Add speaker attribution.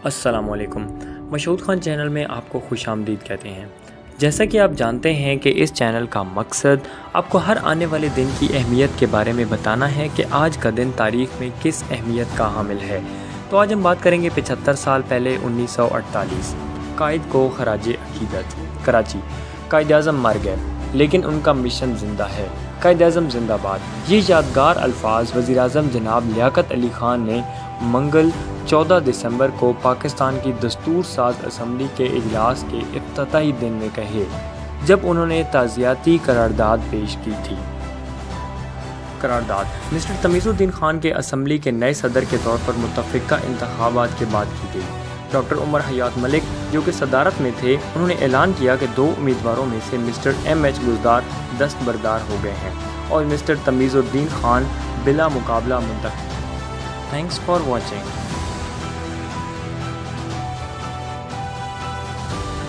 Speaker 1: अस्सलाम वालेकुम। मशहूद खान चैनल में आपको खुश आमदीद कहते हैं। जैसा कि आप जानते हैं कि इस चैनल का मकसद आपको हर आने वाले दिन की अहमियत के बारे में बताना है कि आज का दिन तारीख़ में किस अहमियत का हामिल है। तो आज हम बात करेंगे 75 साल पहले 1948 कायद को खराज अकीदत कराची। कायद-ए-आज़म मर गए लेकिन उनका मिशन ज़िंदा है। कायद-ए-आज़म जिंदाबाद। ये यादगार अल्फाज वज़ीर-ए-आज़म जनाब लियाकत अली ख़ान ने मंगल 14 दिसंबर को पाकिस्तान की दस्तूर साज असम्बली के इजलास के इफ्तिताही दिन में कहे, जब उन्होंने ताज़ियाती करारदाद पेश की थी। करारदाद मिस्टर तमीज़ुद्दीन ख़ान के असम्बली के नए सदर के तौर पर मुतफ़िक़ा इंतख़ाबात के बाद की गई। डॉक्टर उमर हयात मलिक जो कि सदारत में थे, उन्होंने ऐलान किया कि 2 उम्मीदवारों में से मिस्टर M.H. गुलजार दस्तबरदार हो गए हैं और मिस्टर तमीज़ुद्दीन ख़ान बिला मुकाबला मुंतखब। Thanks for watching.